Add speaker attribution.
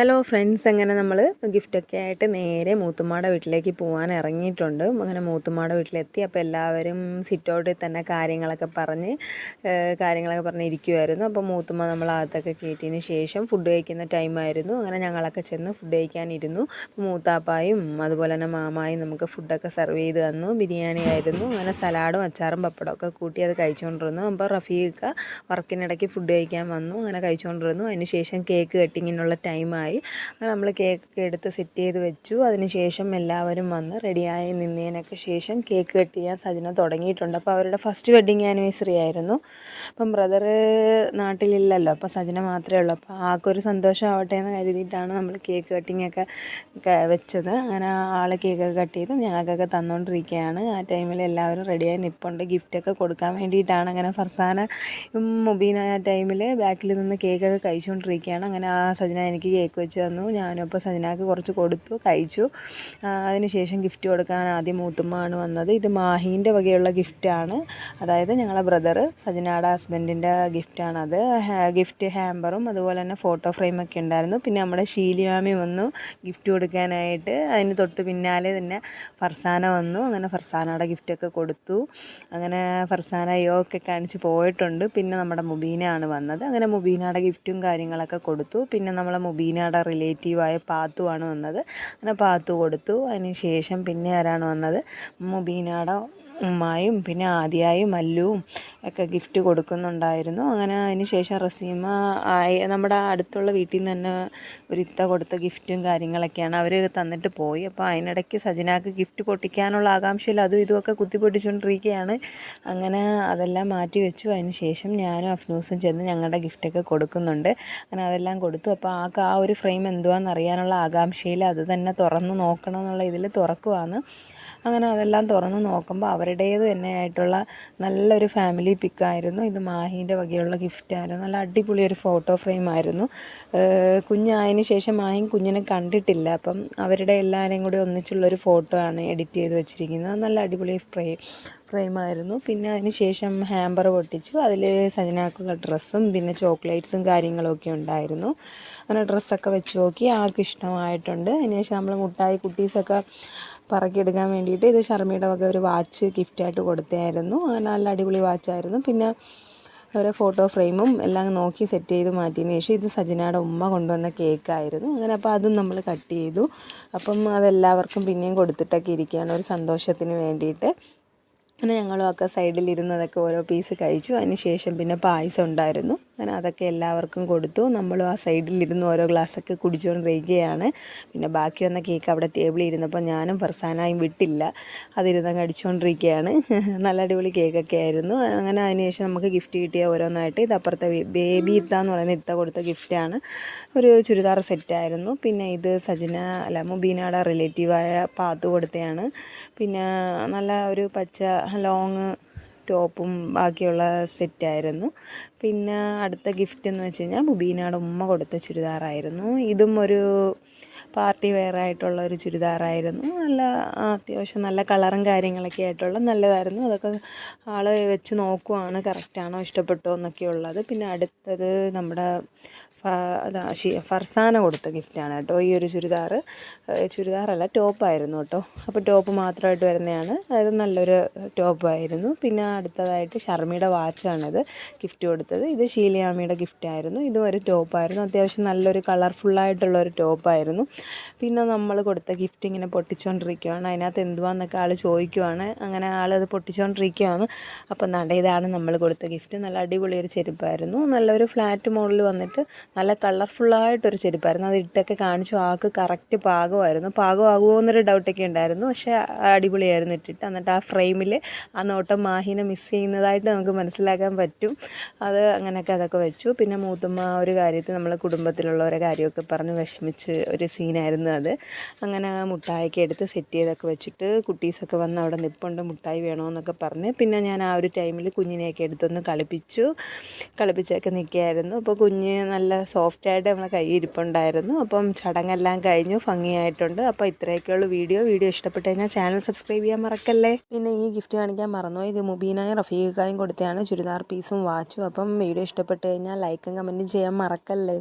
Speaker 1: Hello friends, അങ്ങനെ നമ്മൾ ഗിഫ്റ്റൊക്കെ ആയിട്ട് നേരെ മൂത്തുമ്മാടെ വീട്ടിലേക്ക് പോകാൻ ഇറങ്ങിയിട്ടുണ്ട്. അങ്ങനെ മൂത്തുമ്മാടെ വീട്ടിലെത്തി. അപ്പോൾ എല്ലാവരും സിറ്റൗട്ടിൽ തന്നെ കാര്യങ്ങളൊക്കെ പറഞ്ഞ് ഇരിക്കുമായിരുന്നു. അപ്പോൾ മൂത്തുമ്മ നമ്മളകത്തൊക്കെ കയറ്റിയതിന് ശേഷം ഫുഡ് കഴിക്കുന്ന ടൈമായിരുന്നു. അങ്ങനെ ഞങ്ങളൊക്കെ ചെന്ന് ഫുഡ് കഴിക്കാനിരുന്നു. മൂത്താപ്പായും അതുപോലെ തന്നെ മാമായും നമുക്ക് ഫുഡൊക്കെ സെർവ് ചെയ്ത് തന്നു. ബിരിയാണി ആയിരുന്നു. അങ്ങനെ സലാഡും അച്ചാറും പപ്പടമൊക്കെ കൂട്ടി അത് കഴിച്ചുകൊണ്ടിരുന്നു. അപ്പോൾ റഫീഖ വർക്കിനിടയ്ക്ക് ഫുഡ് കഴിക്കാൻ വന്നു. അങ്ങനെ കഴിച്ചുകൊണ്ടിരുന്നു. അതിന് ശേഷം കേക്ക് കട്ടിങ്ങിനുള്ള ടൈമായി. നമ്മൾ കേക്കൊക്കെ എടുത്ത് സെറ്റ് ചെയ്ത് വെച്ചു. അതിനുശേഷം എല്ലാവരും വന്ന് റെഡിയായി നിന്നതിനൊക്കെ ശേഷം കേക്ക് കട്ട് ചെയ്യാൻ സജന തുടങ്ങിയിട്ടുണ്ട്. അപ്പോൾ അവരുടെ ഫസ്റ്റ് വെഡ്ഡിങ് ആനിവേഴ്സറി ആയിരുന്നു. അപ്പം ബ്രദറ് നാട്ടിലില്ലല്ലോ, അപ്പോൾ സജന മാത്രമേ ഉള്ളൂ. അപ്പോൾ ആൾക്കൊരു സന്തോഷമാവട്ടെ എന്ന് കരുതിയിട്ടാണ് നമ്മൾ കേക്ക് കട്ടിങ്ങൊക്കെ വെച്ചത്. അങ്ങനെ ആൾ കേക്കൊക്കെ കട്ട് ചെയ്ത് ഞങ്ങൾക്കൊക്കെ തന്നുകൊണ്ടിരിക്കുകയാണ്. ആ ടൈമിൽ എല്ലാവരും റെഡിയായി നിൽപ്പുണ്ട്. ഗിഫ്റ്റൊക്കെ കൊടുക്കാൻ വേണ്ടിയിട്ടാണ്. അങ്ങനെ ഫർസാന മുബീന ആ ടൈമിൽ ബാക്കിൽ നിന്ന് കേക്കൊക്കെ കഴിച്ചുകൊണ്ടിരിക്കുകയാണ്. അങ്ങനെ ആ സജന എനിക്ക് കേക്ക് വെച്ച് തന്നു. ഞാനും അപ്പോൾ സജനാക്ക് കുറച്ച് കൊടുത്തു, കഴിച്ചു. അതിനുശേഷം ഗിഫ്റ്റ് കൊടുക്കാൻ ആദ്യം മൂത്തുമ്മയാണ് വന്നത്. ഇത് മാഹീൻ്റെ വകയുള്ള ഗിഫ്റ്റാണ്. അതായത് ഞങ്ങളെ ബ്രദറ് സജനയുടെ ഹസ്ബൻഡിൻ്റെ ഗിഫ്റ്റാണത്. ഗിഫ്റ്റ് ഹാമ്പറും അതുപോലെ തന്നെ ഫോട്ടോ ഫ്രെയിമൊക്കെ ഉണ്ടായിരുന്നു. പിന്നെ നമ്മുടെ ഷീലിയാമി വന്നു ഗിഫ്റ്റ് കൊടുക്കാനായിട്ട്. അതിന് തൊട്ട് പിന്നാലെ തന്നെ ഫർസാന വന്നു. അങ്ങനെ ഫർസാനയുടെ ഗിഫ്റ്റൊക്കെ കൊടുത്തു. അങ്ങനെ ഫർസാന ഒക്കെ കാണിച്ച് പോയിട്ടുണ്ട്. പിന്നെ നമ്മുടെ മുബീനയാണ് വന്നത്. അങ്ങനെ മുബീനയുടെ ഗിഫ്റ്റും കാര്യങ്ങളൊക്കെ കൊടുത്തു. പിന്നെ നമ്മളെ മുബീനയുടെ റിലേറ്റീവായ പാത്തുവാണ് വന്നത്. അങ്ങനെ പാത്തു കൊടുത്തു. അതിന് ശേഷം പിന്നെ ആരാണ് വന്നത്? മുബീനയുടെ ഉമ്മായും പിന്നെ ആദിയായും മല്ലുവും ഒക്കെ ഗിഫ്റ്റ് കൊടുക്കുന്നുണ്ടായിരുന്നു. അങ്ങനെ അതിന് ശേഷം റസീമ നമ്മുടെ അടുത്തുള്ള വീട്ടിൽ നിന്ന് തന്നെ ഒരു ഇത്ത കൊടുത്ത ഗിഫ്റ്റും കാര്യങ്ങളൊക്കെയാണ് അവർ തന്നിട്ട് പോയി. അപ്പോൾ അതിനിടയ്ക്ക് സജനാക്ക് ഗിഫ്റ്റ് പൊട്ടിക്കാനുള്ള ആകാംക്ഷയിൽ അതും ഇതുമൊക്കെ കുത്തി പൊട്ടിച്ചുകൊണ്ടിരിക്കുകയാണ്. അങ്ങനെ അതെല്ലാം മാറ്റി വെച്ചു. അതിന് ശേഷം ഞാനും അഫ്നൂസും ചെന്ന് ഞങ്ങളുടെ ഗിഫ്റ്റൊക്കെ കൊടുക്കുന്നുണ്ട്. അങ്ങനെ അതെല്ലാം കൊടുത്തു. അപ്പോൾ ആ ഒരു ഫ്രെയിം എന്തുവാണെന്ന് അറിയാനുള്ള ആകാംക്ഷയിൽ അത് തന്നെ തുറന്ന് നോക്കണം എന്നുള്ള ഇതിൽ തുറക്കുവാണ്. അങ്ങനെ അതെല്ലാം തുറന്ന് നോക്കുമ്പോൾ അവരുടേത് തന്നെയായിട്ടുള്ള നല്ലൊരു ഫാമിലി പിക്കായിരുന്നു. ഇത് മാഹീൻ്റെ വകയുള്ള ഗിഫ്റ്റായിരുന്നു. നല്ല അടിപൊളി ഒരു ഫോട്ടോ ഫ്രെയിമായിരുന്നു. കുഞ്ഞായതിന് ശേഷം മാഹിയും കുഞ്ഞിനെ കണ്ടിട്ടില്ല. അപ്പം അവരുടെ എല്ലാവരെയും കൂടി ഒന്നിച്ചുള്ളൊരു ഫോട്ടോ ആണ് എഡിറ്റ് ചെയ്ത് വെച്ചിരിക്കുന്നത്. നല്ല അടിപൊളി ഫ്രെയിമായിരുന്നു. പിന്നെ അതിന് ശേഷം ഹാമ്പർ പൊട്ടിച്ചു. അതിൽ സജനാക്കുള്ള ഡ്രസ്സും പിന്നെ ചോക്ലേറ്റ്സും കാര്യങ്ങളൊക്കെ ഉണ്ടായിരുന്നു. അങ്ങനെ ഡ്രസ്സൊക്കെ വെച്ച് നോക്കി, ആൾക്ക് ഇഷ്ടമായിട്ടുണ്ട്. അതിനുശേഷം നമ്മൾ മുട്ടായി കുട്ടീസൊക്കെ പറക്കിയെടുക്കാൻ വേണ്ടിയിട്ട് ഇത് ഷർമിയുടെ വക ഒരു വാച്ച് ഗിഫ്റ്റായിട്ട് കൊടുത്തായിരുന്നു. നല്ല അടിപൊളി വാച്ചായിരുന്നു. പിന്നെ ഒരു ഫോട്ടോ ഫ്രെയിമും എല്ലാം നോക്കി സെറ്റ് ചെയ്ത് മാറ്റിയതിന് ശേഷം ഇത് സജനയുടെ ഉമ്മ കൊണ്ടുവന്ന കേക്കായിരുന്നു. അങ്ങനെ അപ്പോൾ അതും നമ്മൾ കട്ട് ചെയ്തു. അപ്പം അതെല്ലാവർക്കും പിന്നെയും കൊടുത്തിട്ടൊക്കെ ഇരിക്കുകയാണ് ഒരു സന്തോഷത്തിന് വേണ്ടിയിട്ട്. അങ്ങനെ ഞങ്ങളും ഒക്കെ സൈഡിലിരുന്നതൊക്കെ ഓരോ പീസ് കഴിച്ചു. അതിന് ശേഷം പിന്നെ പായസം ഉണ്ടായിരുന്നു. അങ്ങനെ അതൊക്കെ എല്ലാവർക്കും കൊടുത്തു. നമ്മളും ആ സൈഡിലിരുന്ന് ഓരോ ഗ്ലാസ്സൊക്കെ കുടിച്ചുകൊണ്ടിരിക്കുകയാണ്. പിന്നെ ബാക്കി വന്ന കേക്ക് അവിടെ ടേബിളിൽ ഇരുന്നപ്പോൾ ഞാനും ഫർസാനായും വിട്ടില്ല, അതിരുന്ന് കടിച്ചുകൊണ്ടിരിക്കുകയാണ്. നല്ല അടിപൊളി കേക്കൊക്കെ ആയിരുന്നു. അങ്ങനെ അതിന് ശേഷം നമുക്ക് ഗിഫ്റ്റ് കിട്ടിയ ഓരോന്നായിട്ട് ഇത് അപ്പുറത്തെ ബേബി ഇത്ത എന്ന് പറയുന്ന ഇത്ത കൊടുത്ത ഗിഫ്റ്റാണ്. ഒരു ചുരിദാർ സെറ്റായിരുന്നു. പിന്നെ ഇത് മുബീനയുടെ റിലേറ്റീവായ പാത്തു കൊടുത്തതാണ്. പിന്നെ നല്ല ഒരു പച്ച ലോങ് ടോപ്പും ബാക്കിയുള്ള സെറ്റായിരുന്നു. പിന്നെ അടുത്ത ഗിഫ്റ്റ് എന്ന് വെച്ച് കഴിഞ്ഞാൽ മുബീനയുടെ ഉമ്മ കൊടുത്ത ചുരിദാറായിരുന്നു. ഇതും ഒരു പാർട്ടി വെയർ ആയിട്ടുള്ള ഒരു ചുരിദാറായിരുന്നു. നല്ല അത്യാവശ്യം നല്ല കളറും കാര്യങ്ങളൊക്കെ ആയിട്ടുള്ള നല്ലതായിരുന്നു. അതൊക്കെ ആൾ വെച്ച് നോക്കുവാണ് കറക്റ്റാണോ ഇഷ്ടപ്പെട്ടോ എന്നൊക്കെ ഉള്ളത്. പിന്നെ അടുത്തത് നമ്മുടെ ഫർസാന കൊടുത്ത ഗിഫ്റ്റാണ് കേട്ടോ. ഈ ഒരു ചുരിദാറല്ല, ടോപ്പായിരുന്നു കേട്ടോ. അപ്പോൾ ടോപ്പ് മാത്രമായിട്ട് വരുന്നതാണ്. അത് നല്ലൊരു ടോപ്പായിരുന്നു. പിന്നെ അടുത്തതായിട്ട് ഷർമിയുടെ വാച്ചാണിത് ഗിഫ്റ്റ് കൊടുത്തത്. ഇത് ഷീലിയാമ്മയുടെ ഗിഫ്റ്റായിരുന്നു. ഇതും ഒരു ടോപ്പായിരുന്നു. അത്യാവശ്യം നല്ലൊരു കളർഫുള്ളായിട്ടുള്ളൊരു ടോപ്പായിരുന്നു. പിന്നെ നമ്മൾ കൊടുത്ത ഗിഫ്റ്റ് ഇങ്ങനെ പൊട്ടിച്ചുകൊണ്ടിരിക്കുകയാണ്. അതിനകത്ത് എന്തുവാന്നൊക്കെ ആൾ ചോദിക്കുവാണ്. അങ്ങനെ ആളത് പൊട്ടിച്ചുകൊണ്ടിരിക്കുകയാണ്. അപ്പം ഇതാണ് നമ്മൾ കൊടുത്ത ഗിഫ്റ്റ്. നല്ല അടിപൊളി ഒരു ചെരുപ്പായിരുന്നു. നല്ലൊരു ഫ്ലാറ്റ് മോഡൽ വന്നിട്ട് നല്ല കളർഫുള്ളായിട്ടൊരു ചെരുപ്പായിരുന്നു. അത് ഇട്ടൊക്കെ കാണിച്ചു. ആൾക്ക് കറക്റ്റ് പാകമാകുമോ എന്നൊരു ഡൗട്ടൊക്കെ ഉണ്ടായിരുന്നു. പക്ഷേ അടിപൊളിയായിരുന്നു ഇട്ടിട്ട്. എന്നിട്ട് ആ ഫ്രെയിമിൽ ആ നോട്ടം മാഹീനെ മിസ് ചെയ്യുന്നതായിട്ട് നമുക്ക് മനസ്സിലാക്കാൻ പറ്റും. അങ്ങനെയൊക്കെ അതൊക്കെ വെച്ചു. പിന്നെ മൂത്തുമ്മ ഒരു കാര്യത്തിൽ നമ്മൾ കുടുംബത്തിലുള്ള ഒരു കാര്യമൊക്കെ പറഞ്ഞ് വിഷമിച്ച് ഒരു സീനായിരുന്നു അത്. അങ്ങനെ മുട്ടായിക്ക് എടുത്ത് സെറ്റ് ചെയ്തൊക്കെ വെച്ചിട്ട് കുട്ടീസൊക്കെ വന്ന് അവിടെ നിൽപ്പുണ്ട് മുട്ടായി വേണമെന്നൊക്കെ പറഞ്ഞ്. പിന്നെ ഞാൻ ആ ഒരു ടൈമിൽ കുഞ്ഞിനെയൊക്കെ എടുത്തൊന്ന് കളിപ്പിച്ചൊക്കെ നിൽക്കുകയായിരുന്നു. അപ്പോൾ കുഞ്ഞ് നല്ല സോഫ്റ്റായിട്ട് നമ്മളെ കയ്യിൽ ഇരിപ്പുണ്ടായിരുന്നു. അപ്പം ചടങ്ങെല്ലാം കഴിഞ്ഞു, ഭംഗിയായിട്ടുണ്ട്. അപ്പോൾ ഇത്രയൊക്കെയുള്ള വീഡിയോ ഇഷ്ടപ്പെട്ട് കഴിഞ്ഞാൽ ചാനൽ സബ്സ്ക്രൈബ് ചെയ്യാൻ മറക്കല്ലേ. പിന്നെ ഈ ഗിഫ്റ്റ് കാണിക്കാൻ മറന്നുപോയി. ഇത് മുബീനായും റഫീഖായും കൊടുത്തതാണ് ചുരിദാർ പീസും വാച്ചും. അപ്പം വീഡിയോ ഇഷ്ടപ്പെട്ട് കഴിഞ്ഞാൽ ലൈക്കും കമൻറ്റും ചെയ്യാൻ മറക്കല്ലേ.